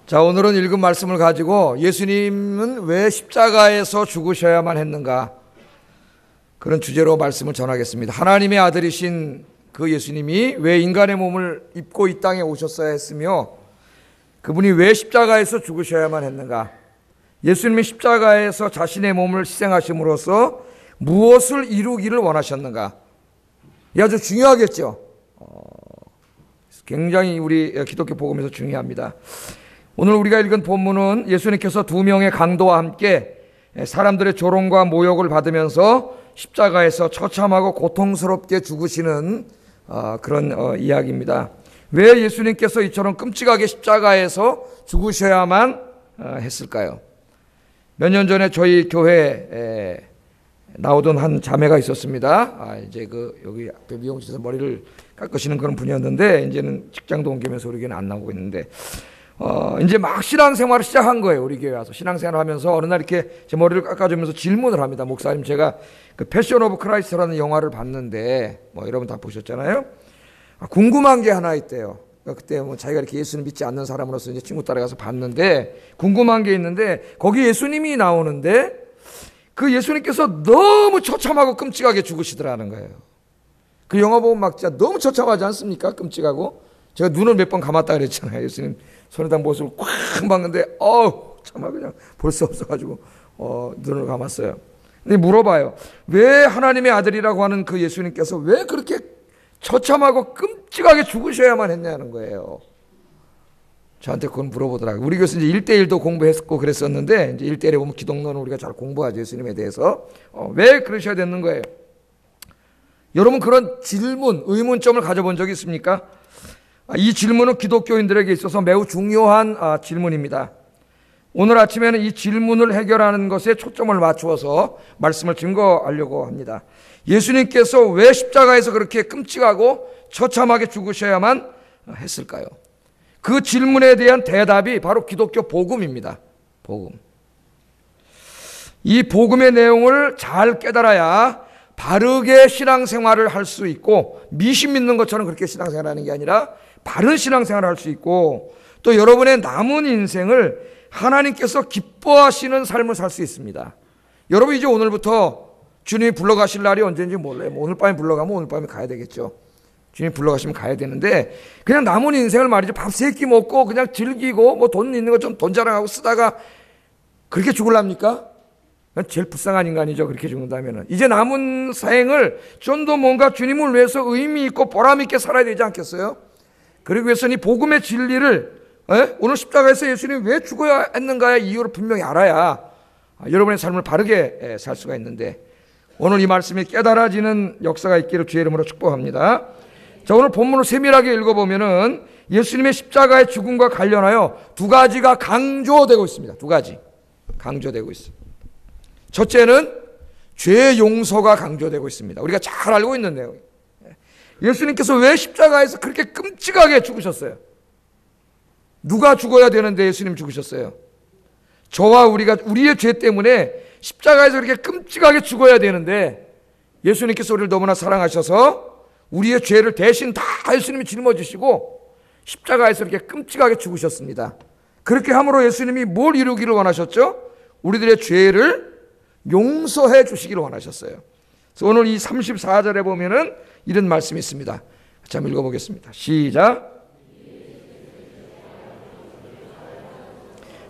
자, 오늘은 읽은 말씀을 가지고 예수님은 왜 십자가에서 죽으셔야만 했는가, 그런 주제로 말씀을 전하겠습니다. 하나님의 아들이신 그 예수님이 왜 인간의 몸을 입고 이 땅에 오셨어야 했으며, 그분이 왜 십자가에서 죽으셔야만 했는가, 예수님이 십자가에서 자신의 몸을 희생하심으로써 무엇을 이루기를 원하셨는가, 이 아주 중요하겠죠. 굉장히 우리 기독교 복음에서 중요합니다. 오늘 우리가 읽은 본문은 예수님께서 두 명의 강도와 함께 사람들의 조롱과 모욕을 받으면서 십자가에서 처참하고 고통스럽게 죽으시는 그런 이야기입니다. 왜 예수님께서 이처럼 끔찍하게 십자가에서 죽으셔야만 했을까요? 몇 년 전에 저희 교회에 나오던 한 자매가 있었습니다. 이제 여기 앞에 미용실에서 머리를 깎으시는 그런 분이었는데, 이제는 직장도 옮기면서 우리 교회는 안 나오고 있는데, 이제 막 신앙생활을 시작한 거예요. 우리 교회 와서 신앙생활을 하면서 어느 날 이렇게 제 머리를 깎아주면서 질문을 합니다. 목사님, 제가 그 패션 오브 크라이스트라는 영화를 봤는데, 여러분 다 보셨잖아요. 궁금한 게 하나 있대요. 그때 자기가 이렇게 예수님 믿지 않는 사람으로서 이제 친구 따라가서 봤는데, 궁금한 게 있는데, 거기 예수님이 나오는데, 그 예수님께서 너무 처참하고 끔찍하게 죽으시더라는 거예요. 그 영화 보면 막 진짜 너무 처참하지 않습니까? 끔찍하고. 제가 눈을 몇 번 감았다 그랬잖아요. 예수님 손에다 못을 꽉 박는데, 참아 그냥 볼 수 없어가지고, 눈을 감았어요. 근데 물어봐요. 왜 하나님의 아들이라고 하는 그 예수님께서 왜 그렇게 처참하고 끔찍하게 죽으셔야만 했냐는 거예요. 저한테 그건 물어보더라고요. 우리 교회에서 이제 1대1도 공부했고 그랬었는데, 이제 1대1에 보면 기독론은 우리가 잘 공부하죠. 예수님에 대해서. 왜 그러셔야 되는 거예요? 여러분, 그런 질문, 의문점을 가져본 적이 있습니까? 이 질문은 기독교인들에게 있어서 매우 중요한 질문입니다. 오늘 아침에는 이 질문을 해결하는 것에 초점을 맞추어서 말씀을 증거하려고 합니다. 예수님께서 왜 십자가에서 그렇게 끔찍하고 처참하게 죽으셔야만 했을까요? 그 질문에 대한 대답이 바로 기독교 복음입니다. 복음. 이 복음의 내용을 잘 깨달아야 바르게 신앙생활을 할 수 있고, 미신 믿는 것처럼 그렇게 신앙생활하는 게 아니라 바른 신앙생활을 할 수 있고, 또 여러분의 남은 인생을 하나님께서 기뻐하시는 삶을 살 수 있습니다. 여러분, 이제 오늘부터 주님이 불러가실 날이 언제인지 몰라요. 오늘 밤에 불러가면 오늘 밤에 가야 되겠죠. 주님이 불러가시면 가야 되는데, 그냥 남은 인생을 말이죠, 밥 3끼 먹고 그냥 즐기고 돈 있는 거 좀 돈 자랑하고 쓰다가 그렇게 죽을랍니까? 제일 불쌍한 인간이죠. 그렇게 죽는다면은. 이제 남은 생을 좀 더 뭔가 주님을 위해서 의미 있고 보람 있게 살아야 되지 않겠어요? 그러기 위해서는 이 복음의 진리를 오늘 십자가에서 예수님이 왜 죽어야 했는가의 이유를 분명히 알아야 여러분의 삶을 바르게 살 수가 있는데, 오늘 이 말씀이 깨달아지는 역사가 있기를 주의 이름으로 축복합니다. 자, 오늘 본문을 세밀하게 읽어보면은 예수님의 십자가의 죽음과 관련하여 두 가지가 강조되고 있습니다. 두 가지 강조되고 있습니다. 첫째는 죄 용서가 강조되고 있습니다. 우리가 잘 알고 있는 내용이에요. 예수님께서 왜 십자가에서 그렇게 끔찍하게 죽으셨어요? 누가 죽어야 되는데 예수님 죽으셨어요? 저와 우리의 죄 때문에 십자가에서 그렇게 끔찍하게 죽어야 되는데, 예수님께서 우리를 너무나 사랑하셔서 우리의 죄를 대신 다 예수님이 짊어지시고 십자가에서 이렇게 끔찍하게 죽으셨습니다. 그렇게 함으로 예수님이 뭘 이루기를 원하셨죠? 우리들의 죄를 용서해 주시기를 원하셨어요. 그래서 오늘 이 34절에 보면은 이런 말씀이 있습니다. 같이 한번 읽어보겠습니다. 시작.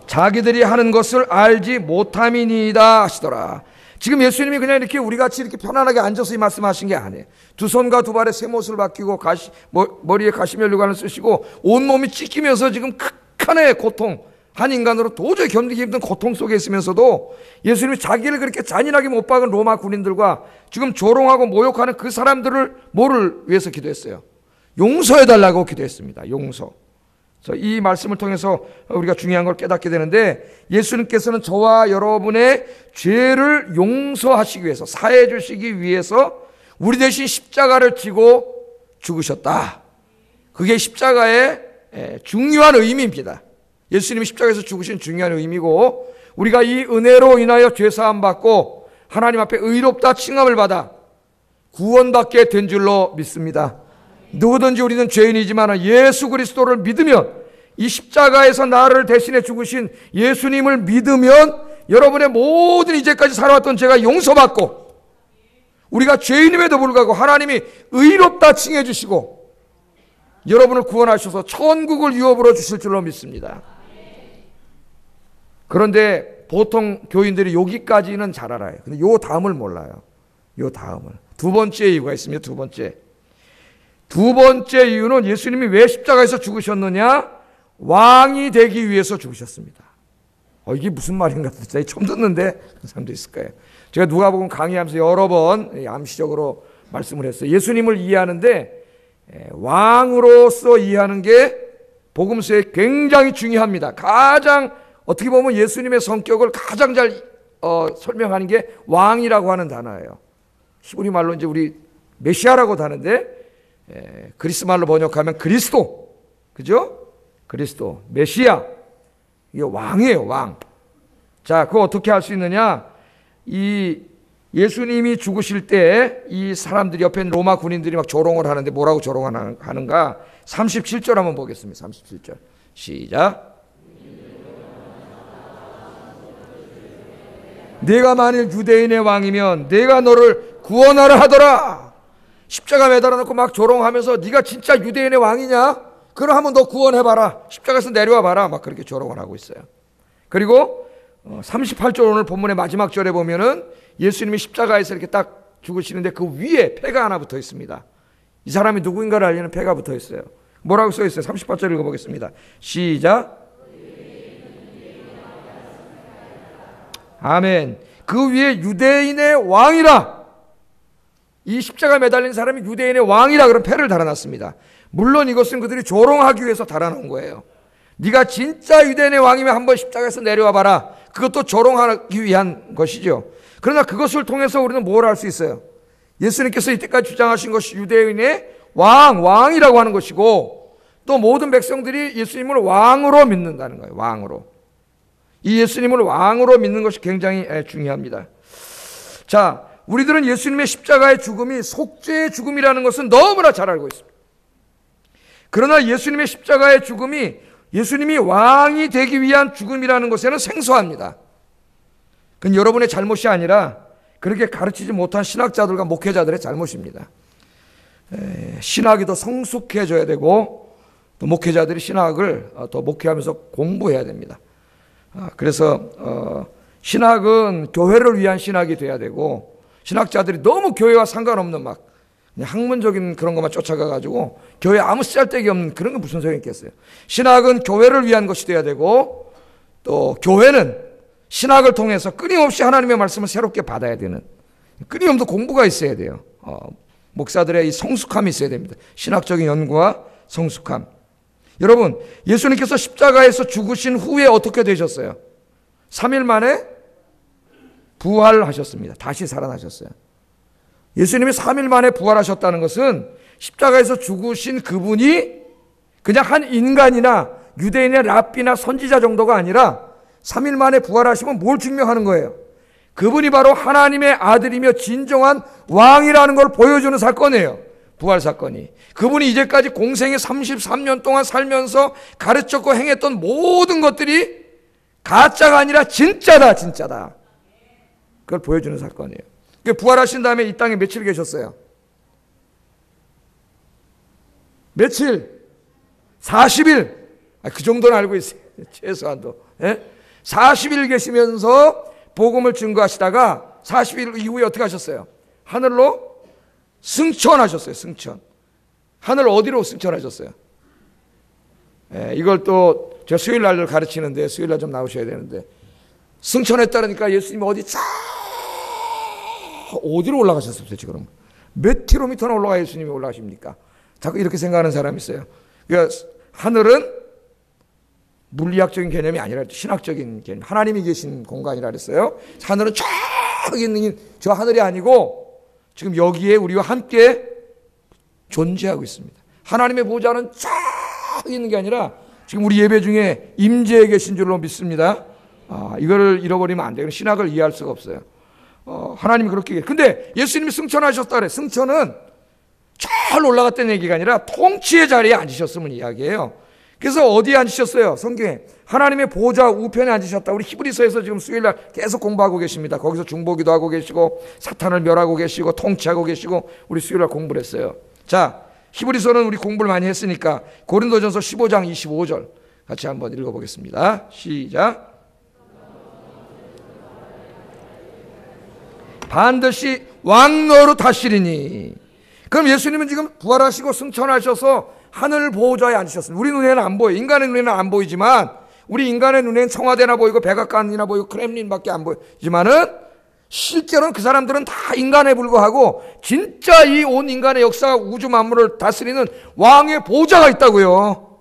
자기들이 하는 것을 알지 못함이니이다 하시더라. 지금 예수님이 그냥 이렇게 우리같이 이렇게 편안하게 앉아서 이 말씀하신 게 아니에요. 두 손과 두 발에 쇠못을 박히고 머리에 가시면류관을 쓰시고 온몸이 찢기면서 지금 극한의 고통, 한 인간으로 도저히 견디기 힘든 고통 속에 있으면서도 예수님이 자기를 그렇게 잔인하게 못 박은 로마 군인들과 지금 조롱하고 모욕하는 그 사람들을 뭐를 위해서 기도했어요? 용서해달라고 기도했습니다. 용서. 이 말씀을 통해서 우리가 중요한 걸 깨닫게 되는데, 예수님께서는 저와 여러분의 죄를 용서하시기 위해서, 사해 주시기 위해서 우리 대신 십자가를 지고 죽으셨다. 그게 십자가의 중요한 의미입니다. 예수님이 십자가에서 죽으신 중요한 의미고, 우리가 이 은혜로 인하여 죄사함 받고 하나님 앞에 의롭다 칭함을 받아 구원받게 된 줄로 믿습니다. 누구든지 우리는 죄인이지만 예수 그리스도를 믿으면 이 십자가에서 나를 대신해 죽으신 예수님을 믿으면 여러분의 모든 이제까지 살아왔던 죄가 용서받고 우리가 죄인임에도 불구하고 하나님이 의롭다 칭해 주시고 여러분을 구원하셔서 천국을 유업으로 주실 줄로 믿습니다. 그런데 보통 교인들이 여기까지는 잘 알아요. 근데 요 다음을 몰라요. 요 다음을. 두 번째 이유가 있습니다. 두 번째 이유는 예수님이 왜 십자가에서 죽으셨느냐? 왕이 되기 위해서 죽으셨습니다. 이게 무슨 말인가 진짜 처음 듣는데 그런 사람도 있을 거예요. 제가 누가복음 강의하면서 여러 번 암시적으로 말씀을 했어요. 예수님을 이해하는데 왕으로서 이해하는 게 복음서에 굉장히 중요합니다. 가장 어떻게 보면 예수님의 성격을 가장 잘 설명하는 게 왕이라고 하는 단어예요. 히브리 말로 이제 우리 메시아라고 하는데 그리스 말로 번역하면 그리스도, 그죠? 그리스도, 메시아, 이게 왕이에요, 왕. 자, 그거 어떻게 할 수 있느냐? 이 예수님이 죽으실 때 이 사람들이 옆에 로마 군인들이 막 조롱을 하는데 뭐라고 조롱하는가? 37절 한번 보겠습니다. 37절. 시작. 내가 만일 유대인의 왕이면 내가 너를 구원하라 하더라. 십자가 매달아 놓고 막 조롱하면서 네가 진짜 유대인의 왕이냐? 그럼 한번 너 구원해봐라. 십자가에서 내려와 봐라. 막 그렇게 조롱을 하고 있어요. 그리고 38절 오늘 본문의 마지막 절에 보면은 예수님이 십자가에서 이렇게 딱 죽으시는데 그 위에 패가 하나 붙어 있습니다. 이 사람이 누구인가를 알리는 패가 붙어 있어요. 뭐라고 써 있어요? 38절 읽어보겠습니다. 시작. 아멘. 그 위에 유대인의 왕이라. 이 십자가 매달린 사람이 유대인의 왕이라 그런 패를 달아놨습니다. 물론 이것은 그들이 조롱하기 위해서 달아놓은 거예요. 네가 진짜 유대인의 왕이면 한번 십자가에서 내려와 봐라. 그것도 조롱하기 위한 것이죠. 그러나 그것을 통해서 우리는 뭘 할 수 있어요? 예수님께서 이때까지 주장하신 것이 유대인의 왕이라고 하는 것이고 또 모든 백성들이 예수님을 왕으로 믿는다는 거예요. 왕으로. 이 예수님을 왕으로 믿는 것이 굉장히 중요합니다. 자, 우리들은 예수님의 십자가의 죽음이 속죄의 죽음이라는 것은 너무나 잘 알고 있습니다. 그러나 예수님의 십자가의 죽음이 예수님이 왕이 되기 위한 죽음이라는 것에는 생소합니다. 그건 여러분의 잘못이 아니라 그렇게 가르치지 못한 신학자들과 목회자들의 잘못입니다. 신학이 더 성숙해져야 되고 또 목회자들이 신학을 더 목회하면서 공부해야 됩니다. 그래서 신학은 교회를 위한 신학이 돼야 되고 신학자들이 너무 교회와 상관없는 막 그냥 학문적인 그런 것만 쫓아가가지고 교회 아무 쓸데기 없는 그런 건 무슨 소용이 있겠어요. 신학은 교회를 위한 것이 돼야 되고 또 교회는 신학을 통해서 끊임없이 하나님의 말씀을 새롭게 받아야 되는 끊임없는 공부가 있어야 돼요. 목사들의 이 성숙함이 있어야 됩니다. 신학적인 연구와 성숙함. 여러분, 예수님께서 십자가에서 죽으신 후에 어떻게 되셨어요? 3일 만에 부활하셨습니다. 다시 살아나셨어요. 예수님이 3일 만에 부활하셨다는 것은 십자가에서 죽으신 그분이 그냥 한 인간이나 유대인의 랍비나 선지자 정도가 아니라 3일 만에 부활하시면 뭘 증명하는 거예요? 그분이 바로 하나님의 아들이며 진정한 왕이라는 걸 보여주는 사건이에요. 부활 사건이. 그분이 이제까지 공생에 33년 동안 살면서 가르쳤고 행했던 모든 것들이 가짜가 아니라 진짜다, 진짜다. 그걸 보여주는 사건이에요. 부활하신 다음에 이 땅에 며칠 계셨어요? 며칠? 40일. 그 정도는 알고 있어요. 최소한도. 40일 계시면서 복음을 증거하시다가 40일 이후에 어떻게 하셨어요? 하늘로 승천하셨어요. 승천. 하늘 어디로 승천하셨어요? 이걸 또 제가 수요일 날을 가르치는데 수요일 날 좀 나오셔야 되는데 승천했다니까 예수님이 어디로 올라가셨어요? 지금 몇 킬로미터나 올라가 예수님이 올라가십니까? 자꾸 이렇게 생각하는 사람이 있어요. 그러니까 하늘은 물리학적인 개념이 아니라 신학적인 개념, 하나님이 계신 공간이라 그랬어요. 하늘은 저기 있는 저 하늘이 아니고 지금 여기에 우리와 함께 존재하고 있습니다. 하나님의 보좌는 저기 있는 게 아니라 지금 우리 예배 중에 임재해 계신 줄로 믿습니다. 이거를 잃어버리면 안 돼요. 신학을 이해할 수가 없어요. 하나님이 그렇게 얘기해요. 근데 예수님이 승천하셨다 그래. 승천은 잘 올라갔다는 얘기가 아니라 통치의 자리에 앉으셨음을 이야기해요. 그래서 어디에 앉으셨어요? 성경에 하나님의 보좌 우편에 앉으셨다. 우리 히브리서에서 지금 수요일날 계속 공부하고 계십니다. 거기서 중보기도 하고 계시고 사탄을 멸하고 계시고 통치하고 계시고 우리 수요일날 공부를 했어요. 자, 히브리서는 우리 공부를 많이 했으니까 고린도전서 15장 25절 같이 한번 읽어보겠습니다. 시작. 반드시 왕노릇 하시리니. 그럼 예수님은 지금 부활하시고 승천하셔서 하늘 보호자에 앉으셨습니다. 우리 눈에는 안 보여요. 인간의 눈에는 안 보이지만, 우리 인간의 눈에는 청와대나 보이고 백악관이나 보이고 크렘린밖에 안 보이지만은 실제로는 그 사람들은 다 인간에 불과하고 진짜 이 온 인간의 역사 우주 만물을 다스리는 왕의 보호자가 있다고요.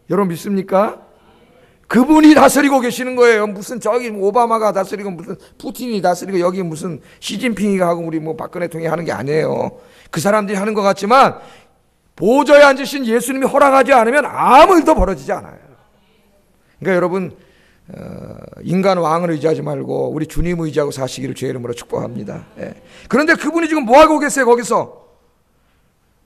여러분 믿습니까? 그분이 다스리고 계시는 거예요. 무슨 저기 오바마가 다스리고 무슨 푸틴이 다스리고 여기 무슨 시진핑이가 하고 우리 뭐 박근혜 통이 하는 게 아니에요. 그 사람들이 하는 것 같지만 보좌에 앉으신 예수님이 허락하지 않으면 아무 일도 벌어지지 않아요. 그러니까 여러분 인간 왕을 의지하지 말고 우리 주님 의지하고 사시기를 주의 이름으로 축복합니다. 예. 그런데 그분이 지금 뭐하고 계세요? 거기서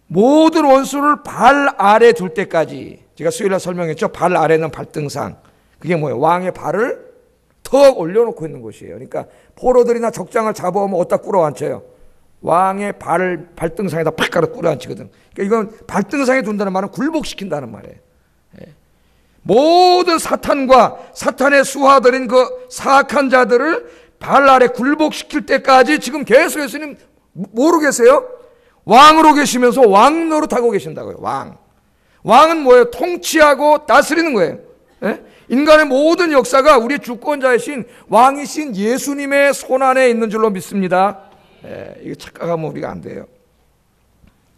모든 원수를 발 아래 둘 때까지. 제가 수요일날 설명했죠. 발 아래는 발등상. 그게 뭐예요? 왕의 발을 턱 올려놓고 있는 곳이에요. 그러니까 포로들이나 적장을 잡아오면 어디다 꿇어앉혀요? 왕의 발등상에다 팍 깔아 꿇어앉히거든. 그러니까 이건 발등상에 둔다는 말은 굴복시킨다는 말이에요. 예. 모든 사탄과 사탄의 수하들인 그 사악한 자들을 발 아래 굴복시킬 때까지 지금 계속 예수님 뭐로 계세요? 왕으로 계시면서 왕 노릇하고 계신다고요. 왕은 뭐예요? 통치하고 다스리는 거예요. 예? 인간의 모든 역사가 우리의 주권자이신 왕이신 예수님의 손안에 있는 줄로 믿습니다. 예, 이거 착각하면 우리가 안 돼요.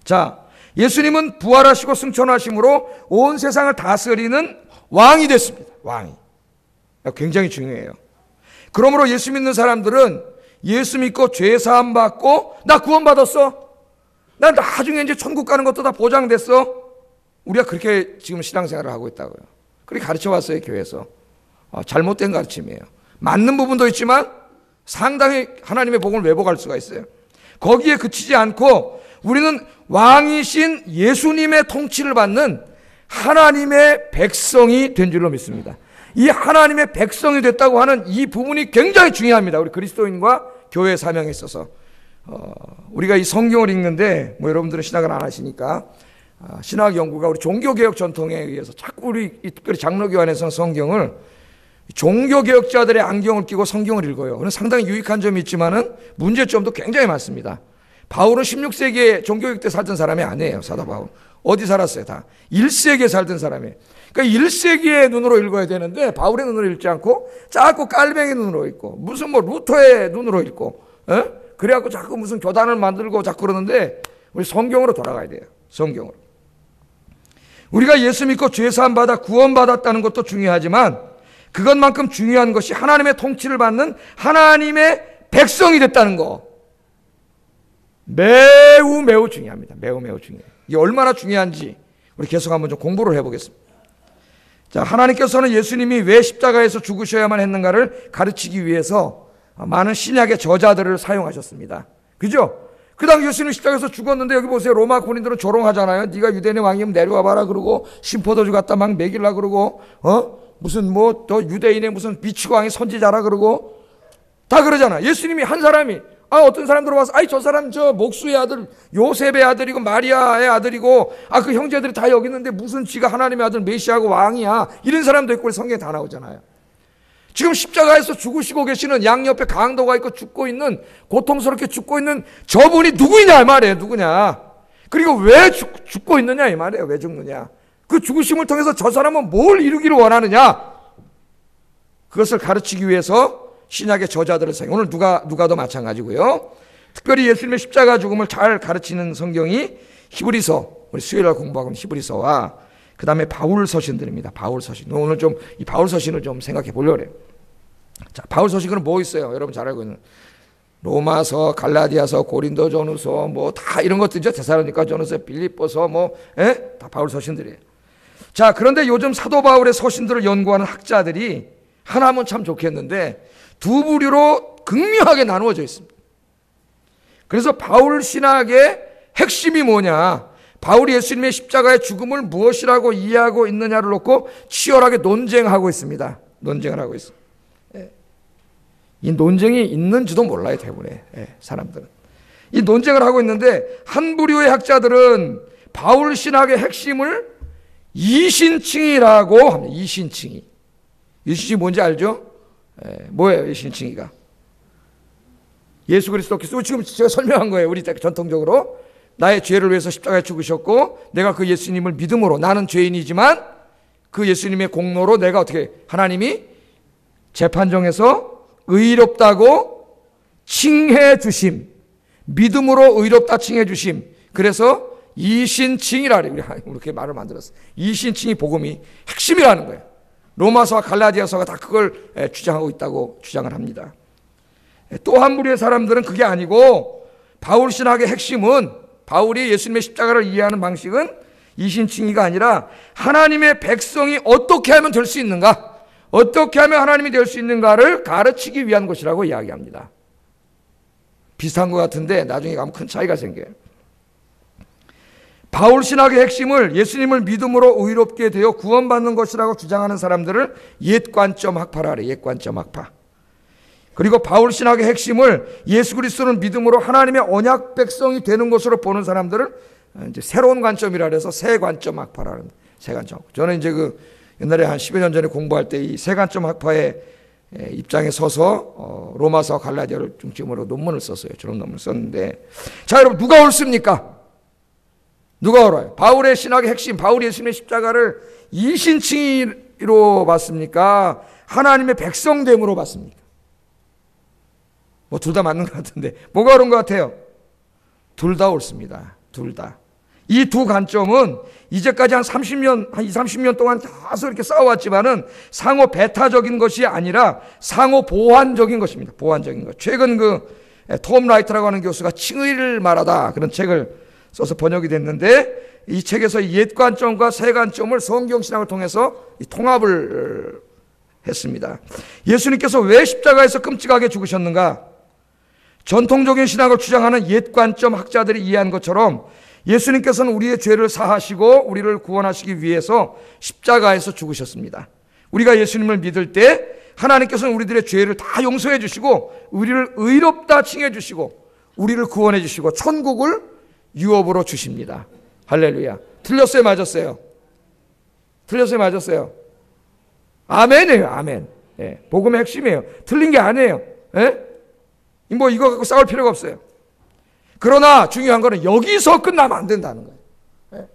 자, 예수님은 부활하시고 승천하심으로 온 세상을 다스리는 왕이 됐습니다. 왕이. 굉장히 중요해요. 그러므로 예수 믿는 사람들은 예수 믿고 죄 사함 받고 나 구원 받았어. 나 나중에 이제 천국 가는 것도 다 보장됐어. 우리가 그렇게 지금 신앙생활을 하고 있다고요. 그렇게 가르쳐 왔어요, 교회에서. 잘못된 가르침이에요. 맞는 부분도 있지만 상당히 하나님의 복을 왜곡할 수가 있어요. 거기에 그치지 않고 우리는 왕이신 예수님의 통치를 받는 하나님의 백성이 된 줄로 믿습니다. 이 하나님의 백성이 됐다고 하는 이 부분이 굉장히 중요합니다. 우리 그리스도인과 교회 사명에 있어서. 우리가 이 성경을 읽는데 뭐 여러분들은 신학을 안 하시니까 신학 연구가 우리 종교개혁 전통에 의해서 자꾸 우리 특별히 장로교안에서는 성경을 종교개혁자들의 안경을 끼고 성경을 읽어요. 그건 상당히 유익한 점이 있지만은 문제점도 굉장히 많습니다. 바울은 16세기에 종교개혁 때 살던 사람이 아니에요. 사도 바울. 어디 살았어요? 다 1세기에 살던 사람이에요. 그러니까 1세기의 눈으로 읽어야 되는데 바울의 눈으로 읽지 않고 자꾸 깔뱅이 눈으로 읽고 무슨 뭐 루터의 눈으로 읽고 그래갖고 자꾸 무슨 교단을 만들고 자꾸 그러는데 우리 성경으로 돌아가야 돼요. 성경으로. 우리가 예수 믿고 죄사함 받아 구원받았다는 것도 중요하지만 그것만큼 중요한 것이 하나님의 통치를 받는 하나님의 백성이 됐다는 거. 매우 중요합니다. 매우 중요해요. 이게 얼마나 중요한지 우리 계속 한번 좀 공부를 해보겠습니다. 자, 하나님께서는 예수님이 왜 십자가에서 죽으셔야만 했는가를 가르치기 위해서 많은 신약의 저자들을 사용하셨습니다. 그죠? 그 당시 예수님 십자가에서 죽었는데 여기 보세요. 로마 군인들은 조롱하잖아요. 네가 유대인의 왕이면 내려와 봐라 그러고 심포도주 갖다 막 먹이려 그러고 무슨 뭐 또 유대인의 무슨 미치고 왕의 선지자라 그러고 다 그러잖아. 예수님이 한 사람이 어떤 사람들 와서 저 사람 저 목수의 아들 요셉의 아들이고 마리아의 아들이고 그 형제들이 다 여기 있는데 무슨 지가 하나님의 아들 메시아고 왕이야. 이런 사람도 있고 성경에 다 나오잖아요. 지금 십자가에서 죽으시고 계시는 양옆에 강도가 있고 죽고 있는 고통스럽게 죽고 있는 저분이 누구냐 이 말이에요. 누구냐. 그리고 왜 죽고 있느냐 이 말이에요. 왜 죽느냐. 그 죽으심을 통해서 저 사람은 뭘 이루기를 원하느냐. 그것을 가르치기 위해서 신약의 저자들을 사용. 오늘 누가도 마찬가지고요. 특별히 예수님의 십자가 죽음을 잘 가르치는 성경이 히브리서, 우리 수요일날 공부하고 있는 히브리서와 그 다음에 바울 서신들입니다. 바울 서신. 오늘 좀 이 바울 서신을 좀 생각해 보려고 해요. 자, 바울 서신은 뭐 있어요? 여러분 잘 알고 있는 로마서, 갈라디아서, 고린도전후서 뭐 다 이런 것들이죠. 데살로니가전후서, 빌립보서 다 바울 서신들이에요. 자, 그런데 요즘 사도 바울의 서신들을 연구하는 학자들이 하나면 참 좋겠는데 두 부류로 극명하게 나누어져 있습니다. 그래서 바울 신학의 핵심이 뭐냐? 바울이 예수님의 십자가의 죽음을 무엇이라고 이해하고 있느냐를 놓고 치열하게 논쟁하고 있습니다. 논쟁을 하고 있어요. 이 논쟁이 있는지도 몰라요, 대부분의 사람들은. 이 논쟁을 하고 있는데 한 부류의 학자들은 바울 신학의 핵심을 이신칭이라고 합니다. 이신칭이. 이신칭이 뭔지 알죠? 뭐예요, 이신칭이가? 예수 그리스도께서 지금 제가 설명한 거예요. 우리 전통적으로 나의 죄를 위해서 십자가에 죽으셨고 내가 그 예수님을 믿음으로, 나는 죄인이지만 그 예수님의 공로로 내가 어떻게, 하나님이 재판정에서 의롭다고 칭해 주심, 믿음으로 의롭다 칭해 주심. 그래서 이신칭이라 이렇게 말을 만들었어요. 이신칭이 복음이 핵심이라는 거예요. 로마서와 갈라디아서가 다 그걸 주장하고 있다고 주장을 합니다. 또 한 부류의 사람들은 그게 아니고 바울 신학의 핵심은, 바울이 예수님의 십자가를 이해하는 방식은 이신칭이가 아니라 하나님의 백성이 어떻게 하면 될 수 있는가, 어떻게 하면 하나님이 될 수 있는가를 가르치기 위한 것이라고 이야기합니다. 비슷한 것 같은데 나중에 가면 큰 차이가 생겨요. 바울 신학의 핵심을 예수님을 믿음으로 의롭게 되어 구원받는 것이라고 주장하는 사람들을 옛관점 학파라 그래요. 옛관점 학파. 그리고 바울 신학의 핵심을 예수 그리스도를 믿음으로 하나님의 언약 백성이 되는 것으로 보는 사람들을 이제 새로운 관점이라 해서 새관점 학파라 합니다. 새관점. 저는 이제 옛날에 한 10여 년 전에 공부할 때 이 새관점 학파의 입장에 서서 로마서 갈라디아를 중심으로 논문을 썼어요. 졸업 논문을 썼는데, 자 여러분, 누가 옳습니까? 누가 옳아요? 바울의 신학의 핵심, 바울이 예수님의 십자가를 이신칭의로 봤습니까? 하나님의 백성됨으로 봤습니까? 뭐 둘 다 맞는 것 같은데 뭐가 옳은 것 같아요? 둘 다 옳습니다. 둘 다. 이 두 관점은 이제까지 한 30년, 한 20, 30년 동안 계속 이렇게 싸워왔지만은 상호 배타적인 것이 아니라 상호 보완적인 것입니다. 보완적인 것. 최근 톰 라이트라고 하는 교수가 칭의를 말하다 그런 책을 써서 번역이 됐는데, 이 책에서 옛 관점과 새 관점을 성경 신학을 통해서 통합을 했습니다. 예수님께서 왜 십자가에서 끔찍하게 죽으셨는가? 전통적인 신학을 주장하는 옛 관점 학자들이 이해한 것처럼 예수님께서는 우리의 죄를 사하시고 우리를 구원하시기 위해서 십자가에서 죽으셨습니다. 우리가 예수님을 믿을 때 하나님께서는 우리들의 죄를 다 용서해 주시고 우리를 의롭다 칭해 주시고 우리를 구원해 주시고 천국을 유업으로 주십니다. 할렐루야. 틀렸어요, 맞았어요? 틀렸어요, 맞았어요? 아멘이에요, 아멘. 복음의 핵심이에요. 틀린 게 아니에요. 뭐 이거 갖고 싸울 필요가 없어요. 그러나 중요한 거는 여기서 끝나면 안 된다는 거예요.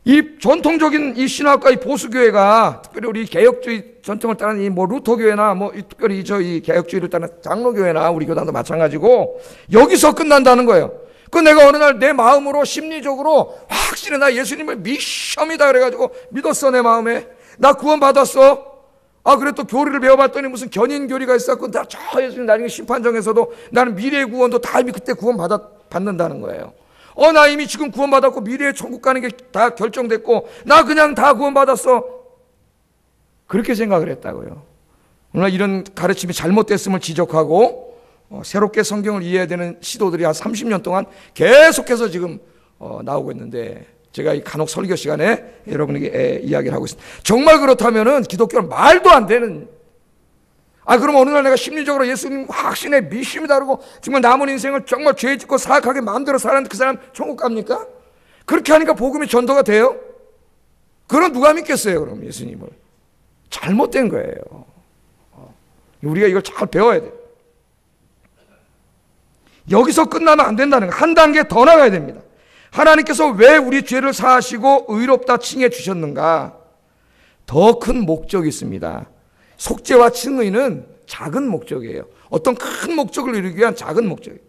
이 전통적인 이 신학과 이 보수교회가, 특별히 우리 개혁주의 전통을 따르는 이 루터교회나 특별히 이 개혁주의를 따르는 장로교회나 우리 교단도 마찬가지고 여기서 끝난다는 거예요. 내가 어느 날 내 마음으로 심리적으로 확실히 나 예수님을 미션이다 그래가지고 믿었어. 내 마음에 나 구원받았어. 그래 또 교리를 배워봤더니 무슨 견인교리가 있었고 나 저 예수님 나중에 심판정에서도 나는 미래의 구원도 다 이미 그때 받는다는 거예요. 나 이미 지금 구원받았고 미래의 천국 가는 게 다 결정됐고 나 그냥 다 구원받았어. 그렇게 생각을 했다고요. 오늘 이런 가르침이 잘못됐음을 지적하고 새롭게 성경을 이해해야 되는 시도들이 한 30년 동안 계속해서 지금 나오고 있는데, 제가 이 간혹 설교 시간에 여러분에게 이야기를 하고 있습니다. 정말 그렇다면은 기독교는 말도 안 되는, 그럼 어느 날 내가 심리적으로 예수님 확신에 미심이다 그러고 정말 남은 인생을 정말 죄 짓고 사악하게 마음대로 살았는데 그 사람 천국 갑니까? 그렇게 하니까 복음이 전도가 돼요? 그럼 누가 믿겠어요, 그럼 예수님을? 잘못된 거예요. 우리가 이걸 잘 배워야 돼요. 여기서 끝나면 안 된다는 거예요. 한 단계 더 나가야 됩니다. 하나님께서 왜 우리 죄를 사하시고 의롭다 칭해 주셨는가? 더 큰 목적이 있습니다. 속죄와 칭의는 작은 목적이에요. 어떤 큰 목적을 이루기 위한 작은 목적이에요.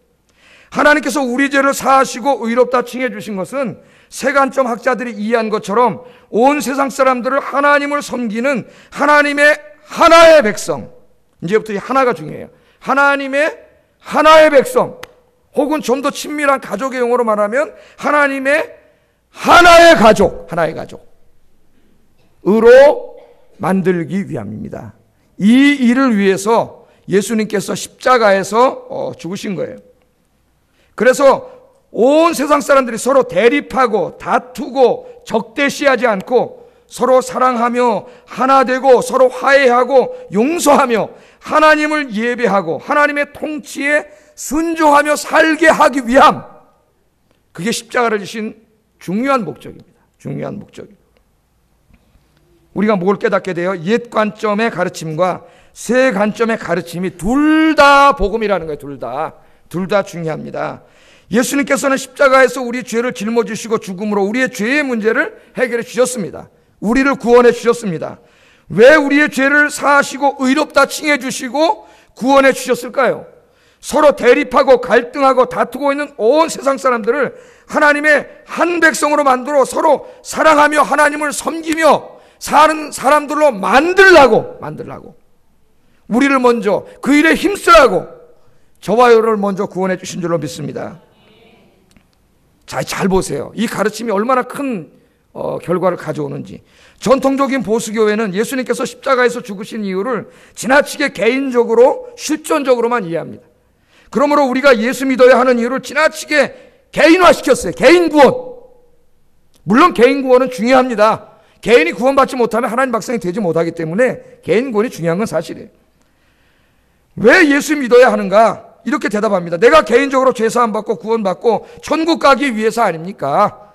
하나님께서 우리 죄를 사하시고 의롭다 칭해 주신 것은 세관점 학자들이 이해한 것처럼 온 세상 사람들을 하나님을 섬기는 하나님의 하나의 백성, 이제부터 이 하나가 중요해요. 하나님의 하나의 백성, 혹은 좀 더 친밀한 가족의 용어로 말하면 하나님의 하나의 가족, 하나의 가족으로 만들기 위함입니다. 이 일을 위해서 예수님께서 십자가에서 죽으신 거예요. 그래서 온 세상 사람들이 서로 대립하고 다투고 적대시하지 않고 서로 사랑하며 하나 되고 서로 화해하고 용서하며 하나님을 예배하고 하나님의 통치에 순종하며 살게 하기 위함. 그게 십자가를 지신 중요한 목적입니다. 중요한 목적입니다. 우리가 뭘 깨닫게 돼요? 옛 관점의 가르침과 새 관점의 가르침이 둘 다 복음이라는 거예요. 둘 다 중요합니다. 예수님께서는 십자가에서 우리의 죄를 짊어지시고 죽음으로 우리의 죄의 문제를 해결해 주셨습니다. 우리를 구원해 주셨습니다. 왜 우리의 죄를 사하시고 의롭다 칭해 주시고 구원해 주셨을까요? 서로 대립하고 갈등하고 다투고 있는 온 세상 사람들을 하나님의 한 백성으로 만들어 서로 사랑하며 하나님을 섬기며 사는 사람들로 만들라고 우리를 먼저 그 일에 힘쓰라고 저와 여러분을 먼저 구원해 주신 줄로 믿습니다. 잘 보세요. 이 가르침이 얼마나 큰 결과를 가져오는지. 전통적인 보수교회는 예수님께서 십자가에서 죽으신 이유를 지나치게 개인적으로 실존적으로만 이해합니다. 그러므로 우리가 예수 믿어야 하는 이유를 지나치게 개인화시켰어요. 개인 구원. 물론 개인 구원은 중요합니다. 개인이 구원받지 못하면 하나님 백성이 되지 못하기 때문에 개인 구원이 중요한 건 사실이에요. 왜 예수 믿어야 하는가? 이렇게 대답합니다. 내가 개인적으로 죄사함 받고 구원받고 천국 가기 위해서 아닙니까?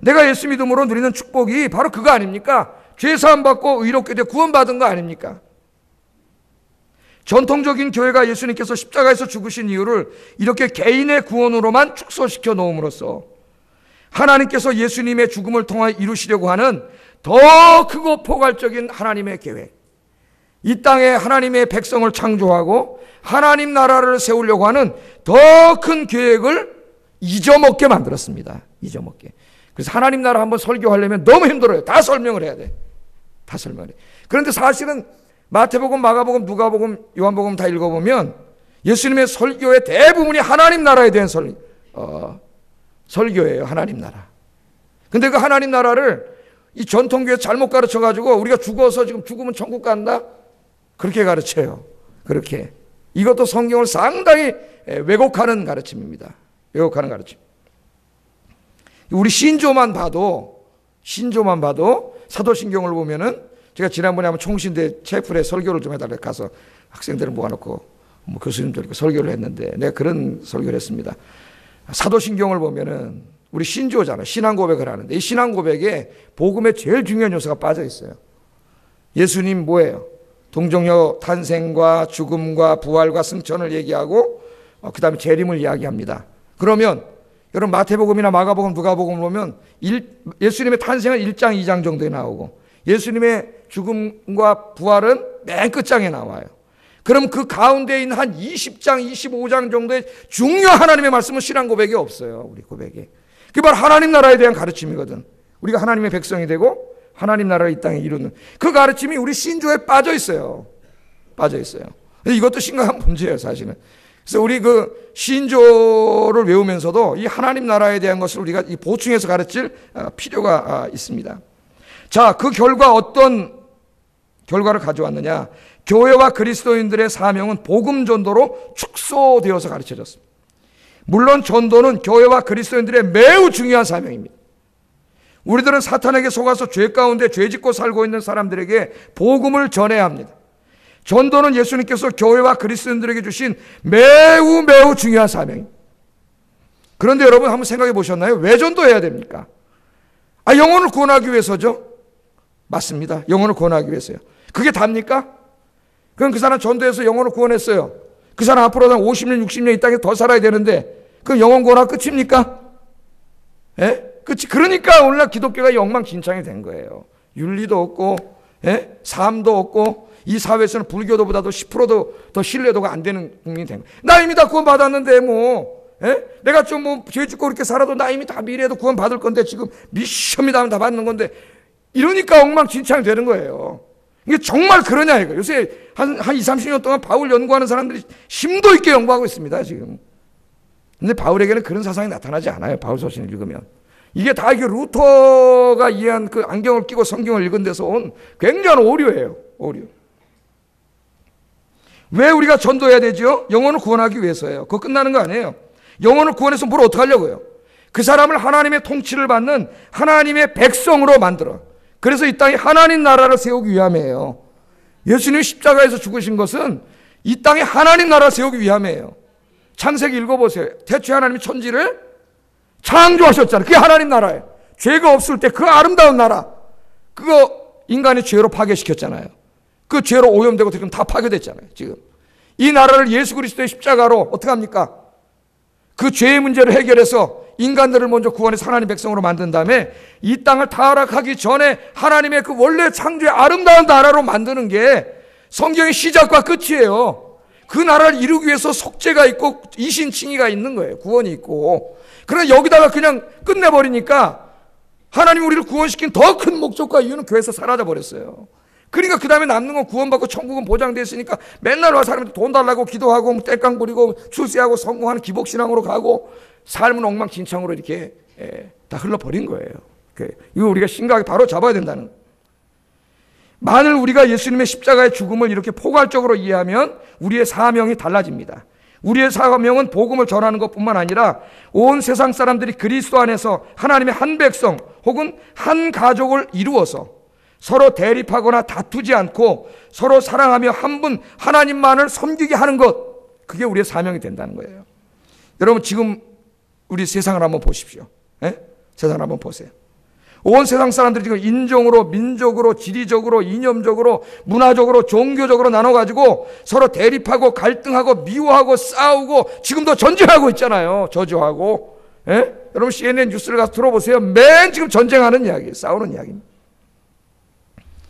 내가 예수 믿음으로 누리는 축복이 바로 그거 아닙니까? 죄사함 받고 의롭게 되어 구원받은 거 아닙니까? 전통적인 교회가 예수님께서 십자가에서 죽으신 이유를 이렇게 개인의 구원으로만 축소시켜 놓음으로써 하나님께서 예수님의 죽음을 통해 이루시려고 하는 더 크고 포괄적인 하나님의 계획, 이 땅에 하나님의 백성을 창조하고 하나님 나라를 세우려고 하는 더 큰 계획을 잊어먹게 만들었습니다. 잊어먹게. 그래서 하나님 나라 한번 설교하려면 너무 힘들어요. 다 설명을 해야 돼. 다 설명을 해. 그런데 사실은 마태복음, 마가복음, 누가복음, 요한복음 다 읽어보면 예수님의 설교의 대부분이 하나님 나라에 대한 설교예요. 하나님 나라. 근데 그 하나님 나라를 이 전통교회 잘못 가르쳐가지고 우리가 죽어서 지금 죽으면 천국 간다? 그렇게 가르쳐요. 그렇게. 이것도 성경을 상당히 왜곡하는 가르침입니다. 왜곡하는 가르침. 우리 신조만 봐도 사도신경을 보면은 제가 지난번에 한번 총신대 채플에 설교를 좀 해달라 가서 학생들을 모아놓고 교수님들 설교를 했는데 내가 그런 설교를 했습니다. 사도신경을 보면은 우리 신조잖아요. 신앙 고백을 하는데 이 신앙 고백에 복음의 제일 중요한 요소가 빠져 있어요. 예수님 뭐예요? 동정녀 탄생과 죽음과 부활과 승천을 얘기하고 그 다음에 재림을 이야기합니다. 그러면 여러분 마태복음이나 마가복음, 누가복음을 보면 예수님의 탄생은 1장, 2장 정도에 나오고 예수님의 죽음과 부활은 맨 끝장에 나와요. 그럼 그 가운데 있는 한 20장, 25장 정도의 중요한 하나님의 말씀은 신앙 고백이 없어요. 우리 고백에. 그게 바로 하나님 나라에 대한 가르침이거든. 우리가 하나님의 백성이 되고 하나님 나라를 이 땅에 이루는 그 가르침이 우리 신조에 빠져 있어요. 이것도 심각한 문제예요, 사실은. 그래서 우리 그 신조를 외우면서도 이 하나님 나라에 대한 것을 우리가 보충해서 가르칠 필요가 있습니다. 자, 그 결과 어떤 결과를 가져왔느냐? 교회와 그리스도인들의 사명은 복음 전도로 축소되어서 가르쳐졌습니다. 물론 전도는 교회와 그리스도인들의 매우 중요한 사명입니다. 우리들은 사탄에게 속아서 죄 가운데 죄짓고 살고 있는 사람들에게 복음을 전해야 합니다. 전도는 예수님께서 교회와 그리스도인들에게 주신 매우 중요한 사명입니다. 그런데 여러분 한번 생각해 보셨나요? 왜 전도해야 됩니까? 영혼을 구원하기 위해서죠. 맞습니다. 영혼을 구원하기 위해서요. 그게 답니까? 그럼 그 사람 전도해서 영혼을 구원했어요. 그 사람 앞으로 50년, 60년 이 땅에 더 살아야 되는데 그럼 영혼 구원하고 끝입니까? 끝이. 그러니까 오늘날 기독교가 엉망진창이 된 거예요. 윤리도 없고, 삶도 없고, 이 사회에서는 불교도보다도 10%도 더 신뢰도가 안 되는 국민이 된 거예요. 나 이미 다 구원 받았는데 내가 좀 죄 짓고 이렇게 살아도 나 이미 다 미래에도 구원 받을 건데 지금 미션이다 하면 다 받는 건데 이러니까 엉망진창이 되는 거예요. 이게 정말 그러냐 이거. 요새 한 20-30년 동안 바울 연구하는 사람들이 심도 있게 연구하고 있습니다, 지금. 근데 바울에게는 그런 사상이 나타나지 않아요. 바울 서신을 읽으면. 이게 다 이게 루터가 이해한 그 안경을 끼고 성경을 읽은 데서 온 굉장한 오류예요. 오류. 왜 우리가 전도해야 되죠? 영혼을 구원하기 위해서예요. 그거 끝나는 거 아니에요. 영혼을 구원해서 뭘 어떻게 하려고요? 그 사람을 하나님의 통치를 받는 하나님의 백성으로 만들어. 그래서 이 땅에 하나님 나라를 세우기 위함이에요. 예수님이 십자가에서 죽으신 것은 이 땅에 하나님 나라를 세우기 위함이에요. 창세기 읽어보세요. 태초에 하나님이 천지를 창조하셨잖아요. 그게 하나님 나라예요. 죄가 없을 때 그 아름다운 나라, 그거 인간이 죄로 파괴시켰잖아요. 그 죄로 오염되고 지금 다 파괴됐잖아요. 지금 이 나라를 예수 그리스도의 십자가로 어떻게 합니까? 그 죄의 문제를 해결해서 인간들을 먼저 구원해서 하나님 백성으로 만든 다음에 이 땅을 타락하기 전에 하나님의 그 원래 창조의 아름다운 나라로 만드는 게 성경의 시작과 끝이에요. 그 나라를 이루기 위해서 속죄가 있고 이신칭의가 있는 거예요. 구원이 있고. 그러나 여기다가 그냥 끝내버리니까 하나님이 우리를 구원시킨 더 큰 목적과 이유는 교회에서 사라져 버렸어요. 그러니까 그 다음에 남는 건 구원받고 천국은 보장되어 있으니까 맨날 와 사람들 돈 달라고 기도하고 땡깡 부리고 출세하고 성공하는 기복신앙으로 가고 삶은 엉망진창으로 이렇게 다 흘러버린 거예요. 이거 우리가 심각하게 바로 잡아야 된다는 거예요. 만일 우리가 예수님의 십자가의 죽음을 이렇게 포괄적으로 이해하면 우리의 사명이 달라집니다. 우리의 사명은 복음을 전하는 것뿐만 아니라 온 세상 사람들이 그리스도 안에서 하나님의 한 백성 혹은 한 가족을 이루어서 서로 대립하거나 다투지 않고 서로 사랑하며 한 분 하나님만을 섬기게 하는 것, 그게 우리의 사명이 된다는 거예요. 여러분 지금 우리 세상을 한번 보십시오. 세상을 한번 보세요. 온 세상 사람들이 지금 인종으로, 민족으로, 지리적으로, 이념적으로, 문화적으로, 종교적으로 나눠가지고 서로 대립하고 갈등하고 미워하고 싸우고 지금도 전쟁하고 있잖아요. 저주하고. 여러분 CNN 뉴스를 가서 들어보세요. 맨 지금 전쟁하는 이야기예요. 싸우는 이야기입니다.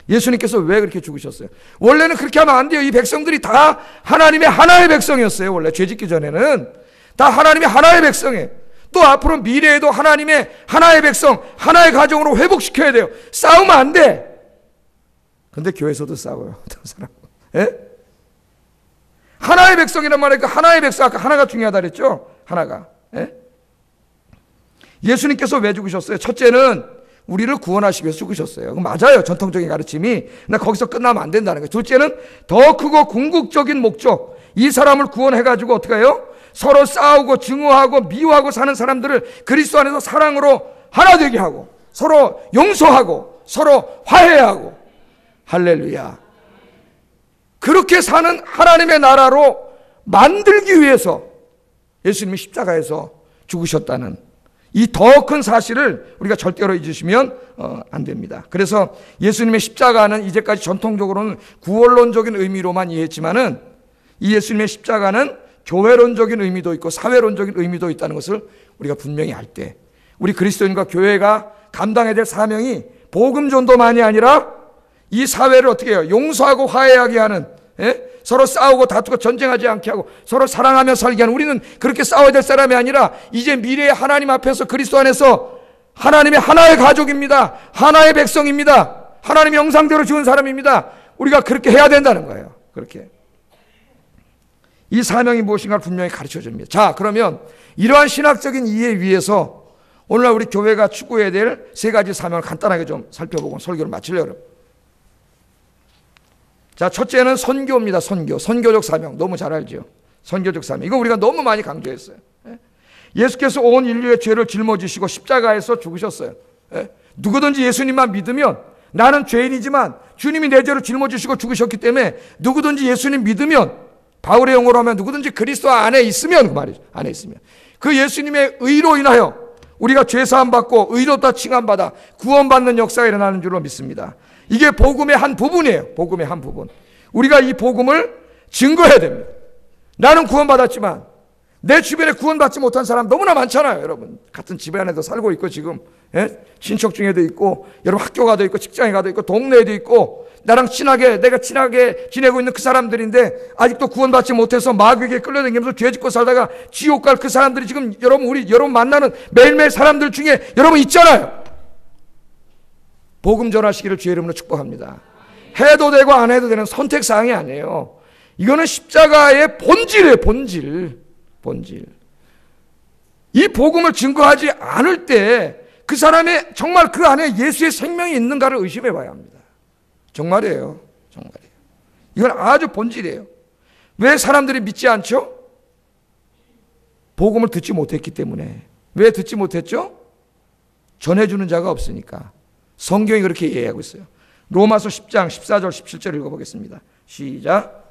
예수님께서 왜 그렇게 죽으셨어요? 원래는 그렇게 하면 안 돼요. 이 백성들이 다 하나님의 하나의 백성이었어요. 원래 죄 짓기 전에는 다 하나님의 하나의 백성이에요. 또 앞으로 미래에도 하나님의 하나의 백성, 하나의 가정으로 회복시켜야 돼요. 싸우면 안 돼. 근데 교회에서도 싸워요. 어떤 사람은. 하나의 백성이란 말이니까 하나의 백성, 아까 하나가 중요하다 그랬죠? 하나가. 예수님께서 왜 죽으셨어요? 첫째는 우리를 구원하시기 위해서 죽으셨어요. 맞아요. 전통적인 가르침이. 근데 거기서 끝나면 안 된다는 거예요. 둘째는 더 크고 궁극적인 목적. 이 사람을 구원해가지고 어떻게 해요? 서로 싸우고 증오하고 미워하고 사는 사람들을 그리스도 안에서 사랑으로 하나 되게 하고 서로 용서하고 서로 화해하고. 할렐루야. 그렇게 사는 하나님의 나라로 만들기 위해서 예수님이 십자가에서 죽으셨다는 이 더 큰 사실을 우리가 절대로 잊으시면 안 됩니다. 그래서 예수님의 십자가는 이제까지 전통적으로는 구원론적인 의미로만 이해했지만은 이 예수님의 십자가는 교회론적인 의미도 있고 사회론적인 의미도 있다는 것을 우리가 분명히 알 때 우리 그리스도인과 교회가 감당해야 될 사명이 복음 전도만이 아니라 이 사회를 어떻게 해요? 용서하고 화해하게 하는, 서로 싸우고 다투고 전쟁하지 않게 하고 서로 사랑하며 살게 하는, 우리는 그렇게 싸워야 될 사람이 아니라 이제 미래의 하나님 앞에서 그리스도 안에서 하나님의 하나의 가족입니다. 하나의 백성입니다. 하나님의 형상대로 지은 사람입니다. 우리가 그렇게 해야 된다는 거예요. 그렇게. 이 사명이 무엇인가를 분명히 가르쳐 줍니다. 자, 그러면 이러한 신학적인 이해 위에서 오늘날 우리 교회가 추구해야 될 세 가지 사명을 간단하게 좀 살펴보고 설교를 마치려고 합니다. 자, 첫째는 선교입니다. 선교적 사명. 너무 잘 알죠? 선교적 사명. 이거 우리가 너무 많이 강조했어요. 예수께서 온 인류의 죄를 짊어지시고 십자가에서 죽으셨어요. 누구든지 예수님만 믿으면, 나는 죄인이지만 주님이 내 죄를 짊어지시고 죽으셨기 때문에 누구든지 예수님 믿으면, 바울의 용어로 하면 누구든지 그리스도 안에 있으면, 그 말이죠. 안에 있으면. 그 예수님의 의로 인하여 우리가 죄사함 받고 의롭다 칭함받아 구원받는 역사가 일어나는 줄로 믿습니다. 이게 복음의 한 부분이에요. 복음의 한 부분. 우리가 이 복음을 증거해야 됩니다. 나는 구원받았지만 내 주변에 구원받지 못한 사람 너무나 많잖아요. 여러분 같은 집안에도 살고 있고 지금 친척 중에도 있고 여러분 학교 가도 있고 직장에 가도 있고 동네에도 있고 나랑 내가 친하게 지내고 있는 그 사람들인데 아직도 구원받지 못해서 마귀에게 끌려다니면서 죄 짓고 살다가 지옥 갈 그 사람들이 지금 여러분 만나는 매일매일 사람들 중에 여러분 있잖아요. 복음 전하시기를 주의 이름으로 축복합니다. 해도 되고 안 해도 되는 선택사항이 아니에요. 이거는 십자가의 본질이에요. 본질. 이 복음을 증거하지 않을 때 그 사람의 정말 그 안에 예수의 생명이 있는가를 의심해 봐야 합니다. 정말이에요. 이건 아주 본질이에요. 왜 사람들이 믿지 않죠? 복음을 듣지 못했기 때문에. 왜 듣지 못했죠? 전해주는 자가 없으니까. 성경이 그렇게 이해하고 있어요. 로마서 10장 14절 17절 읽어보겠습니다. 시작.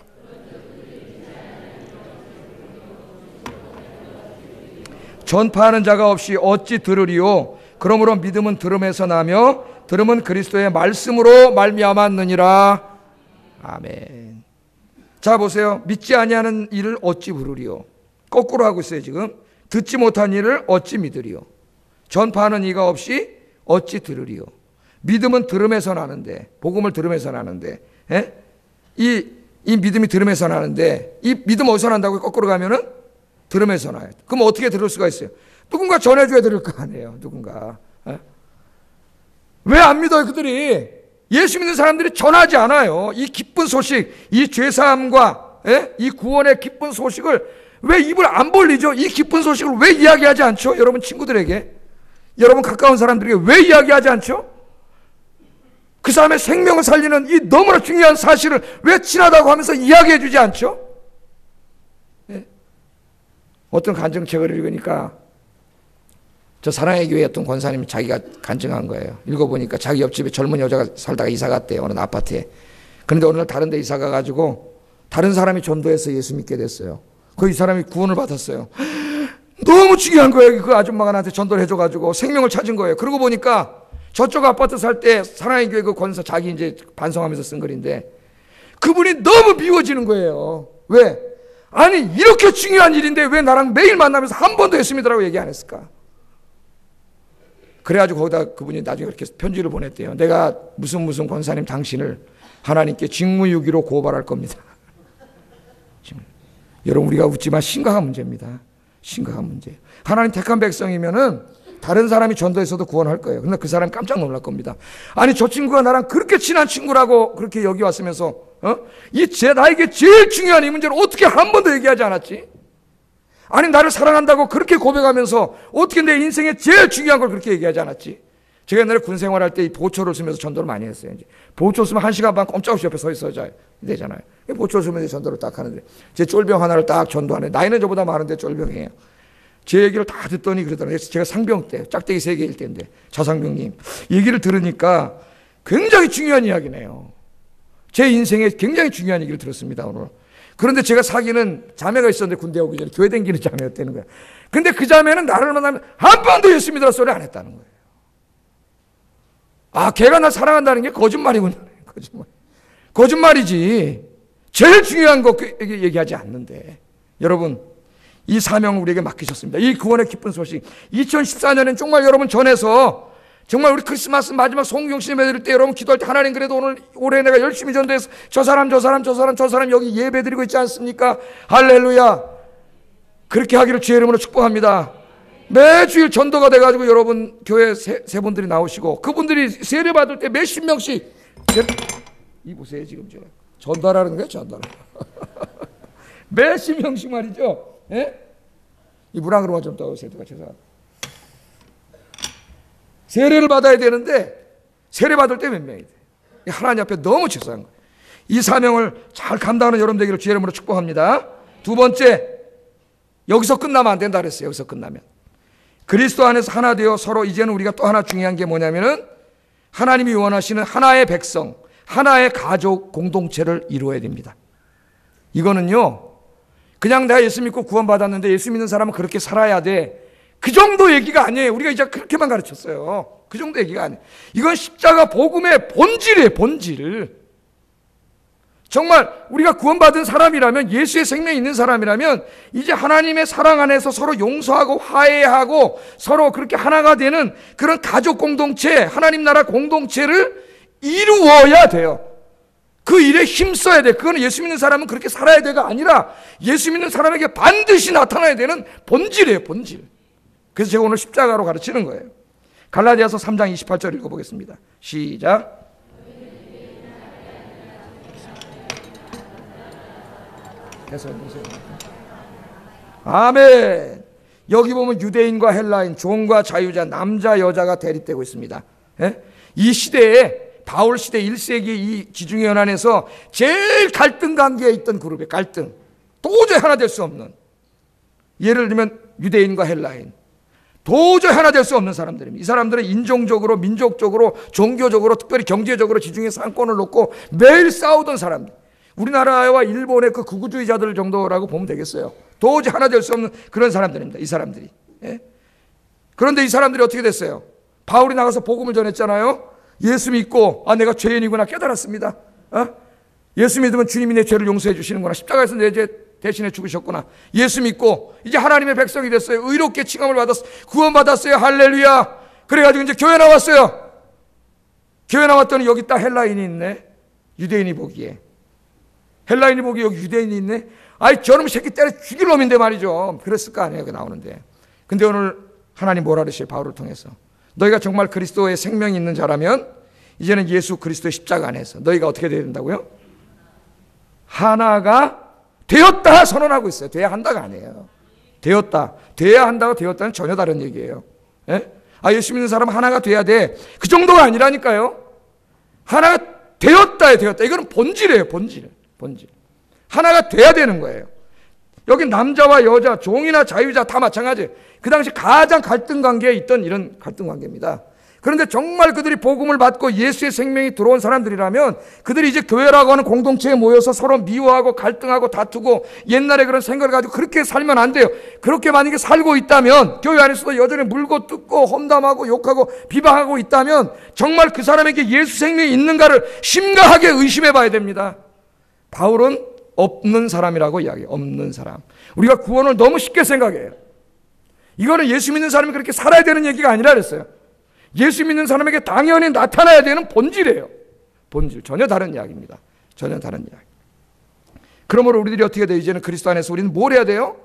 전파하는 자가 없이 어찌 들으리요? 그러므로 믿음은 들음에서 나며 들음은 그리스도의 말씀으로 말미암았느니라. 아멘. 자 보세요. 믿지 아니하는 일을 어찌 부르리요? 거꾸로 하고 있어요 지금. 듣지 못한 일을 어찌 믿으리요? 전파하는 이가 없이 어찌 들으리요? 믿음은 들음에서 나는데, 복음을 들음에서 나는데, 이 믿음이 들음에서 나는데, 이 믿음 어디서 난다고요? 거꾸로 가면은 들음에서 나요. 그럼 어떻게 들을 수가 있어요? 누군가 전해줘야 들을 거 아니에요. 누군가. 왜 안 믿어요 그들이? 예수 믿는 사람들이 전하지 않아요. 이 기쁜 소식, 이 죄사함과 이 구원의 기쁜 소식을 왜 입을 안 벌리죠? 이 기쁜 소식을 왜 이야기하지 않죠? 여러분 친구들에게, 여러분 가까운 사람들에게 왜 이야기하지 않죠? 그 사람의 생명을 살리는 이 너무나 중요한 사실을 왜 지나다고 하면서 이야기해 주지 않죠? 어떤 간증책을 읽으니까 저 사랑의 교회 어떤 권사님이 자기가 간증한 거예요. 읽어보니까 자기 옆집에 젊은 여자가 살다가 이사 갔대요. 어느 아파트에. 그런데 어느 날 다른 데 이사 가가지고 다른 사람이 전도해서 예수 믿게 됐어요. 이 사람이 구원을 받았어요. 너무 중요한 거예요. 그 아줌마가 나한테 전도를 해줘가지고 생명을 찾은 거예요. 그러고 보니까 저쪽 아파트 살 때 사랑의 교회 그 권사 자기 이제 반성하면서 쓴 글인데 그분이 너무 미워지는 거예요. 왜? 아니 이렇게 중요한 일인데 왜 나랑 매일 만나면서 한 번도 예수 믿으라고 얘기 안 했을까? 그래가지고 거기다 그분이 나중에 그렇게 편지를 보냈대요. 내가 무슨 권사님 당신을 하나님께 직무유기로 고발할 겁니다. 여러분 우리가 웃지만 심각한 문제입니다. 심각한 문제. 하나님 택한 백성이면은 다른 사람이 전도해서도 구원할 거예요. 근데 그 사람이 깜짝 놀랄 겁니다. 아니 저 친구가 나랑 그렇게 친한 친구라고 그렇게 여기 왔으면서 나에게 제일 중요한 이 문제를 어떻게 한 번도 얘기하지 않았지? 아니 나를 사랑한다고 그렇게 고백하면서 어떻게 내 인생에 제일 중요한 걸 그렇게 얘기하지 않았지? 제가 옛날에 군 생활할 때 이 보초를 쓰면서 전도를 많이 했어요. 이제 보초 쓰면 1시간 반 꼼짝없이 옆에 서 있어야 되잖아요. 보초를 쓰면서 전도를 딱 하는데 제 쫄병 하나를 딱 전도하는데 나이는 저보다 많은데 쫄병이에요. 제 얘기를 다 듣더니 그러더라고요. 제가 상병 때 짝대기 3개일 때인데 자상병님 얘기를 들으니까 굉장히 중요한 이야기네요. 제 인생에 굉장히 중요한 얘기를 들었습니다 오늘. 그런데 제가 사귀는 자매가 있었는데 군대 오기 전에 교회 다니는 자매였다는 거예요. 근데 그 자매는 나를 만나면 한 번도 예수 믿으라 소리 안 했다는 거예요. 아, 걔가 나 사랑한다는 게 거짓말이군요. 거짓말이지. 제일 중요한 거 얘기하지 않는데. 여러분, 이 사명을 우리에게 맡기셨습니다. 이 구원의 기쁜 소식. 2014년엔 정말 여러분 전해서 정말 우리 크리스마스 마지막 송경신 예배 드릴 때 여러분 기도할 때 하나님 그래도 올해 내가 열심히 전도해서 저 사람 여기 예배 드리고 있지 않습니까? 할렐루야. 그렇게 하기를 주의 이름으로 축복합니다. 매주일 전도가 돼가지고 여러분 교회 세 분들이 나오시고 그분들이 세례 받을 때 몇십 명씩 이 보세요 지금 저 전달하는 거예요 전달. 몇십 명씩 말이죠. 예? 이 문항으로만 좀 떠오세요. 죄송합니다. 세례를 받아야 되는데 세례 받을 때 몇 명이 돼. 하나님 앞에 너무 죄송한 거예요. 이 사명을 잘 감당하는 여러분 되기를 주의 이름으로 축복합니다. 두 번째, 여기서 끝나면 안 된다 그랬어요. 여기서 끝나면 그리스도 안에서 하나 되어 서로 이제는 우리가 또 하나 중요한 게 뭐냐면은 하나님이 원하시는 하나의 백성, 하나의 가족 공동체를 이루어야 됩니다. 이거는요 그냥 내가 예수 믿고 구원받았는데 예수 믿는 사람은 그렇게 살아야 돼, 그 정도 얘기가 아니에요. 우리가 이제 그렇게만 가르쳤어요. 그 정도 얘기가 아니에요. 이건 십자가 복음의 본질이에요. 본질. 정말 우리가 구원받은 사람이라면, 예수의 생명이 있는 사람이라면 이제 하나님의 사랑 안에서 서로 용서하고 화해하고 서로 그렇게 하나가 되는 그런 가족 공동체, 하나님 나라 공동체를 이루어야 돼요. 그 일에 힘써야 돼. 그거는 예수 믿는 사람은 그렇게 살아야 돼가 아니라 예수 믿는 사람에게 반드시 나타나야 되는 본질이에요. 본질. 그래서 제가 오늘 십자가로 가르치는 거예요. 갈라디아서 3장 28절 읽어보겠습니다. 시작. 아멘. 여기 보면 유대인과 헬라인, 종과 자유자, 남자 여자가 대립되고 있습니다. 이 시대에 바울 시대 1세기 이 지중해연안에서 제일 갈등 관계에 있던 그룹의 갈등, 도저히 하나 될 수 없는, 예를 들면 유대인과 헬라인, 도저히 하나 될 수 없는 사람들입니다. 이 사람들은 인종적으로, 민족적으로, 종교적으로, 특별히 경제적으로 지중해 상권을 놓고 매일 싸우던 사람들. 우리나라와 일본의 그 극우주의자들 정도라고 보면 되겠어요. 도저히 하나 될 수 없는 그런 사람들입니다. 이 사람들이. 예? 그런데 이 사람들이 어떻게 됐어요? 바울이 나가서 복음을 전했잖아요. 예수 믿고 내가 죄인이구나 깨달았습니다. 예수 믿으면 주님이 내 죄를 용서해 주시는구나. 십자가에서 내 죄 대신에 죽으셨구나. 예수 믿고 이제 하나님의 백성이 됐어요. 의롭게 칭함을 받았어요. 구원받았어요. 할렐루야. 그래가지고 이제 교회 나왔어요. 교회 나왔더니 여기 딱 헬라인이 있네. 유대인이 보기에. 헬라인이 보기에 여기 유대인이 있네. 저놈 새끼 때려 죽일 놈인데 말이죠. 그랬을 거 아니에요. 그 나오는데. 근데 오늘 하나님 뭐라 그러셔요? 바울을 통해서. 너희가 정말 그리스도의 생명이 있는 자라면 이제는 예수 그리스도의 십자가 안에서 너희가 어떻게 되어야 된다고요? 하나가 되었다 선언하고 있어요. 돼야 한다가 아니에요. 되었다. 돼야 한다고 되었다는 전혀 다른 얘기예요. 예? 예수 믿는 사람은 하나가 돼야 돼. 그 정도가 아니라니까요. 하나가 되었다에 되었다. 이거는 본질이에요. 본질. 하나가 돼야 되는 거예요. 여기 남자와 여자, 종이나 자유자 다 마찬가지예요. 그 당시 가장 갈등 관계에 있던 이런 갈등 관계입니다. 그런데 정말 그들이 복음을 받고 예수의 생명이 들어온 사람들이라면 그들이 이제 교회라고 하는 공동체에 모여서 서로 미워하고 갈등하고 다투고 옛날에 그런 생각을 가지고 그렇게 살면 안 돼요. 그렇게 만약에 살고 있다면 교회 안에서도 여전히 물고 뜯고 험담하고 욕하고 비방하고 있다면 정말 그 사람에게 예수 생명이 있는가를 심각하게 의심해 봐야 됩니다. 바울은 없는 사람이라고 이야기해요. 없는 사람. 우리가 구원을 너무 쉽게 생각해요. 이거는 예수 믿는 사람이 그렇게 살아야 되는 얘기가 아니라 그랬어요. 예수 믿는 사람에게 당연히 나타나야 되는 본질이에요. 본질. 전혀 다른 이야기입니다. 전혀 다른 이야기. 그러므로 우리들이 어떻게 돼요? 이제는 그리스도 안에서 우리는 뭘 해야 돼요?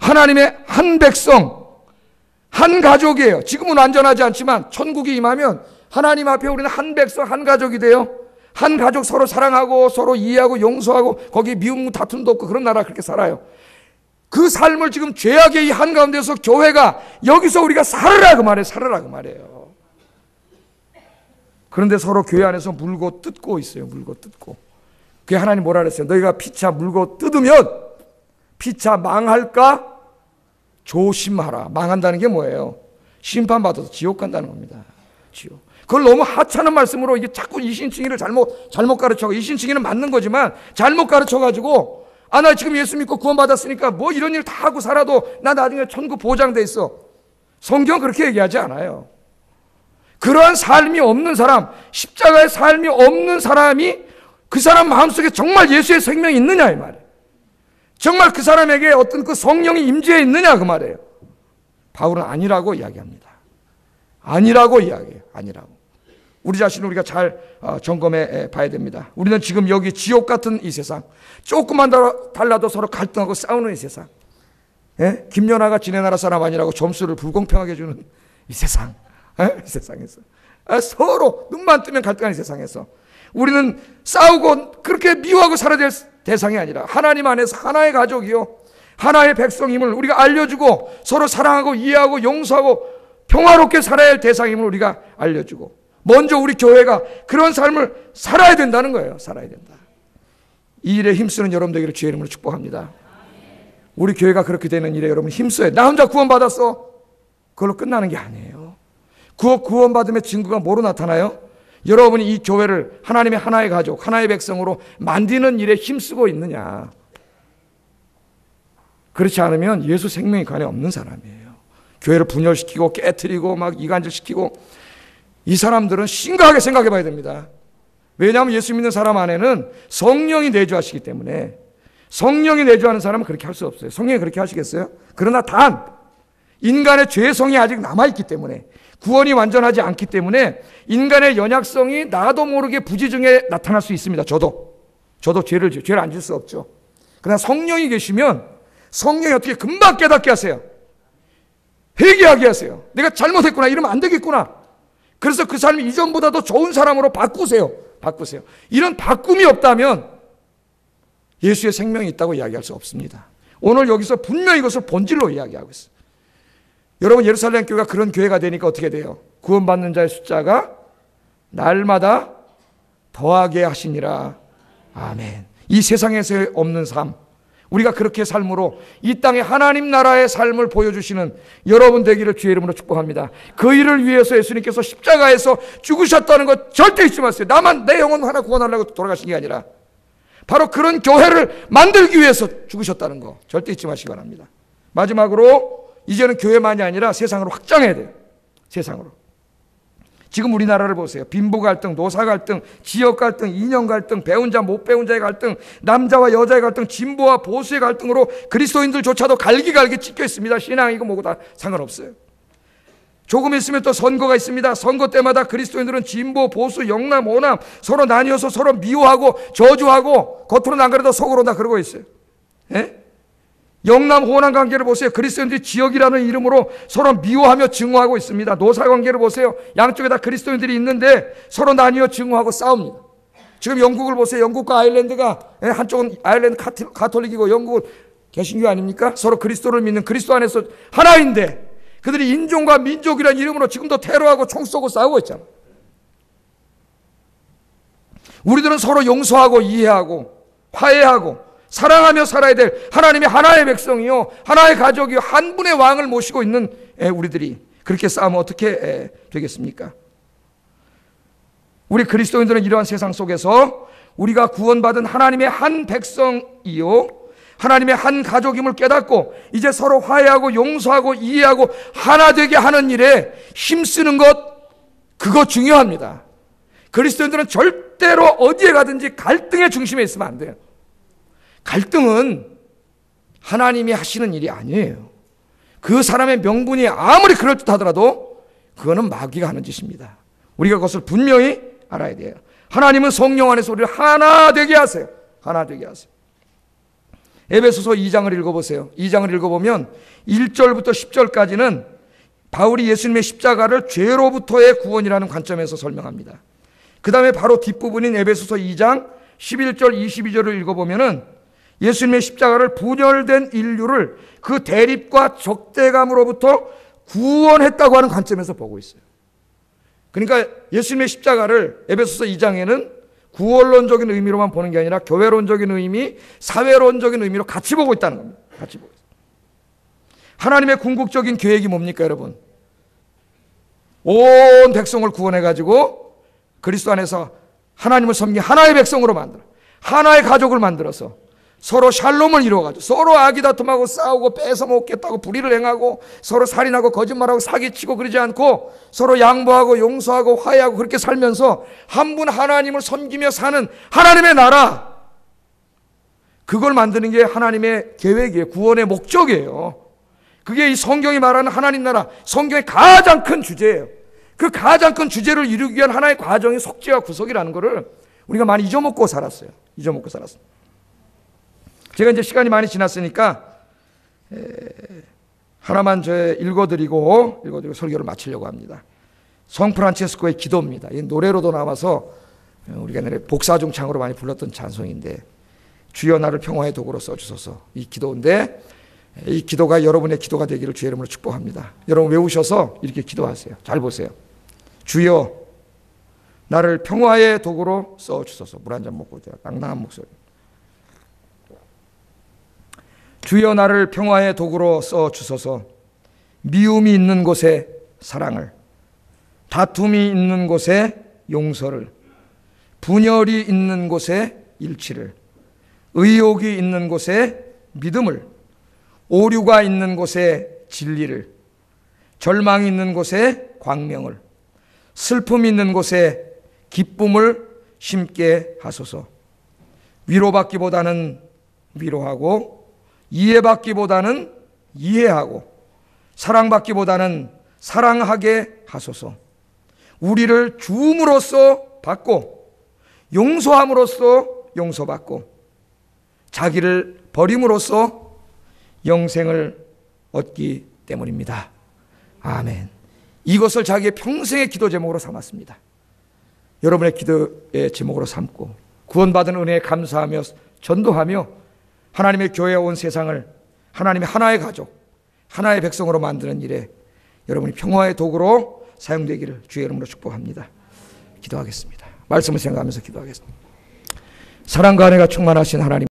하나님의 한 백성, 한 가족이에요. 지금은 완전하지 않지만 천국이 임하면 하나님 앞에 우리는 한 백성, 한 가족이 돼요. 한 가족 서로 사랑하고 서로 이해하고 용서하고 거기에 미움 다툼도 없고 그런 나라 그렇게 살아요. 그 삶을 지금 죄악의 이 한가운데서 교회가 여기서 우리가 살으라 그 말이에요. 살으라 그 말이에요. 그런데 서로 교회 안에서 물고 뜯고 있어요. 물고 뜯고. 그게 하나님 뭐라 그랬어요? 너희가 피차 물고 뜯으면 피차 망할까? 조심하라. 망한다는 게 뭐예요? 심판받아서 지옥 간다는 겁니다. 지옥. 그걸 너무 하찮은 말씀으로 이게 자꾸 이신칭의를 잘못 가르쳐가지고 이신칭의는 맞는 거지만 잘못 가르쳐가지고 나 지금 예수 믿고 구원받았으니까 뭐 이런 일 다 하고 살아도 나 나중에 천국 보장돼 있어. 성경은 그렇게 얘기하지 않아요. 그러한 삶이 없는 사람, 십자가의 삶이 없는 사람이 그 사람 마음속에 정말 예수의 생명이 있느냐 이 말이에요. 정말 그 사람에게 어떤 그 성령이 임재해 있느냐 그 말이에요. 바울은 아니라고 이야기합니다. 아니라고 이야기해요. 아니라고. 우리 자신을 우리가 잘 점검해 봐야 됩니다. 우리는 지금 여기 지옥 같은 이 세상, 조금만 달라도 서로 갈등하고 싸우는 이 세상, 김연아가 지네 나라 사람 아니라고 점수를 불공평하게 주는 이 세상, 이 세상에서 서로 눈만 뜨면 갈등하는 이 세상에서 우리는 싸우고 그렇게 미워하고 살아야 될 대상이 아니라 하나님 안에서 하나의 가족이요 하나의 백성임을 우리가 알려주고 서로 사랑하고 이해하고 용서하고 평화롭게 살아야 할 대상임을 우리가 알려주고 먼저 우리 교회가 그런 삶을 살아야 된다는 거예요. 살아야 된다. 이 일에 힘쓰는 여러분 되기를 주의 이름으로 축복합니다. 우리 교회가 그렇게 되는 일에 여러분 힘써요. 나 혼자 구원받았어. 그걸로 끝나는 게 아니에요. 구원받음의 증거가 뭐로 나타나요? 여러분이 이 교회를 하나님의 하나의 가족, 하나의 백성으로 만드는 일에 힘쓰고 있느냐. 그렇지 않으면 예수 생명이 그 안에 없는 사람이에요. 교회를 분열시키고 깨트리고 막 이간질시키고 이 사람들은 심각하게 생각해 봐야 됩니다. 왜냐하면 예수 믿는 사람 안에는 성령이 내주하시기 때문에 성령이 내주하는 사람은 그렇게 할 수 없어요. 성령이 그렇게 하시겠어요? 그러나 단 인간의 죄성이 아직 남아있기 때문에 구원이 완전하지 않기 때문에 인간의 연약성이 나도 모르게 부지중에 나타날 수 있습니다. 저도 죄를 안 질 수 없죠. 그러나 성령이 계시면 성령이 어떻게 금방 깨닫게 하세요. 회개하게 하세요. 내가 잘못했구나. 이러면 안 되겠구나. 그래서 그 삶이 이전보다 더 좋은 사람으로 바꾸세요. 이런 바꿈이 없다면 예수의 생명이 있다고 이야기할 수 없습니다. 오늘 여기서 분명히 이것을 본질로 이야기하고 있어요. 여러분 예루살렘 교회가 그런 교회가 되니까 어떻게 돼요? 구원받는 자의 숫자가 날마다 더하게 하시니라. 아멘. 이 세상에서 없는 삶, 우리가 그렇게 삶으로 이 땅에 하나님 나라의 삶을 보여주시는 여러분 되기를 주의 이름으로 축복합니다. 그 일을 위해서 예수님께서 십자가에서 죽으셨다는 것 절대 잊지 마세요. 나만 내 영혼 하나 구원하려고 돌아가신 게 아니라 바로 그런 교회를 만들기 위해서 죽으셨다는 거 절대 잊지 마시기 바랍니다. 마지막으로 이제는 교회만이 아니라 세상으로 확장해야 돼요. 세상으로. 지금 우리나라를 보세요. 빈부 갈등, 노사 갈등, 지역 갈등, 이념 갈등, 배운 자 못 배운 자의 갈등, 남자와 여자의 갈등, 진보와 보수의 갈등으로 그리스도인들조차도 갈기갈기 찢겨 있습니다. 신앙이고 뭐고 다 상관없어요. 조금 있으면 또 선거가 있습니다. 선거 때마다 그리스도인들은 진보, 보수, 영남, 오남 서로 나뉘어서 서로 미워하고 저주하고 겉으로는 안 그래도 속으로 다 그러고 있어요. 예? 영남, 호남 관계를 보세요. 그리스도인들이 지역이라는 이름으로 서로 미워하며 증오하고 있습니다. 노사 관계를 보세요. 양쪽에 다 그리스도인들이 있는데 서로 나뉘어 증오하고 싸웁니다. 지금 영국을 보세요. 영국과 아일랜드가 한쪽은 아일랜드 가톨릭이고 영국은 개신교 아닙니까? 서로 그리스도를 믿는 그리스도 안에서 하나인데 그들이 인종과 민족이라는 이름으로 지금도 테러하고 총 쏘고 싸우고 있잖아. 우리들은 서로 용서하고 이해하고 화해하고 사랑하며 살아야 될 하나님의 하나의 백성이요 하나의 가족이요 한 분의 왕을 모시고 있는 우리들이 그렇게 싸우면 어떻게 되겠습니까? 우리 그리스도인들은 이러한 세상 속에서 우리가 구원받은 하나님의 한 백성이요 하나님의 한 가족임을 깨닫고 이제 서로 화해하고 용서하고 이해하고 하나 되게 하는 일에 힘쓰는 것, 그거 중요합니다. 그리스도인들은 절대로 어디에 가든지 갈등의 중심에 있으면 안 돼요. 갈등은 하나님이 하시는 일이 아니에요. 그 사람의 명분이 아무리 그럴듯하더라도 그거는 마귀가 하는 짓입니다. 우리가 그것을 분명히 알아야 돼요. 하나님은 성령 안에서 우리를 하나 되게 하세요. 하나 되게 하세요. 에베소서 2장을 읽어보세요. 2장을 읽어보면 1절부터 10절까지는 바울이 예수님의 십자가를 죄로부터의 구원이라는 관점에서 설명합니다. 그 다음에 바로 뒷부분인 에베소서 2장 11절 22절을 읽어보면 예수님의 십자가를 분열된 인류를 그 대립과 적대감으로부터 구원했다고 하는 관점에서 보고 있어요. 그러니까 예수님의 십자가를 에베소서 2장에는 구원론적인 의미로만 보는 게 아니라 교회론적인 의미, 사회론적인 의미로 같이 보고 있다는 겁니다. 같이 보고 있어요. 하나님의 궁극적인 계획이 뭡니까, 여러분? 온 백성을 구원해가지고 그리스도 안에서 하나님을 섬긴 하나의 백성으로 만들어 하나의 가족을 만들어서 서로 샬롬을 이루어가지고 서로 아기다툼하고 싸우고 뺏어먹겠다고 불의를 행하고 서로 살인하고 거짓말하고 사기치고 그러지 않고 서로 양보하고 용서하고 화해하고 그렇게 살면서 한 분 하나님을 섬기며 사는 하나님의 나라, 그걸 만드는 게 하나님의 계획이에요. 구원의 목적이에요. 그게 이 성경이 말하는 하나님 나라, 성경의 가장 큰 주제예요. 그 가장 큰 주제를 이루기 위한 하나의 과정이 속죄와 구속이라는 것을 우리가 많이 잊어먹고 살았어요. 잊어먹고 살았어요. 제가 이제 시간이 많이 지났으니까 하나만 읽어드리고 설교를 마치려고 합니다. 성 프란체스코의 기도입니다. 이 노래로도 나와서 우리가 옛날에 복사중창으로 많이 불렀던 찬송인데, 주여 나를 평화의 도구로 써주소서, 이 기도인데 이 기도가 여러분의 기도가 되기를 주의 이름으로 축복합니다. 여러분 외우셔서 이렇게 기도하세요. 잘 보세요. 주여 나를 평화의 도구로 써주소서. 물 한 잔 먹고 당당한 목소리. 주여 나를 평화의 도구로 써주소서. 미움이 있는 곳에 사랑을, 다툼이 있는 곳에 용서를, 분열이 있는 곳에 일치를, 의욕이 있는 곳에 믿음을, 오류가 있는 곳에 진리를, 절망이 있는 곳에 광명을, 슬픔이 있는 곳에 기쁨을 심게 하소서. 위로받기보다는 위로하고, 이해받기보다는 이해하고, 사랑받기보다는 사랑하게 하소서. 우리를 주음으로써 받고, 용서함으로써 용서받고, 자기를 버림으로써 영생을 얻기 때문입니다. 아멘. 이것을 자기의 평생의 기도 제목으로 삼았습니다. 여러분의 기도의 제목으로 삼고 구원받은 은혜에 감사하며 전도하며 하나님의 교회에 온 세상을 하나님의 하나의 가족, 하나의 백성으로 만드는 일에 여러분이 평화의 도구로 사용되기를 주의 이름으로 축복합니다. 기도하겠습니다. 말씀을 생각하면서 기도하겠습니다. 사랑과 은혜가 충만하신 하나님,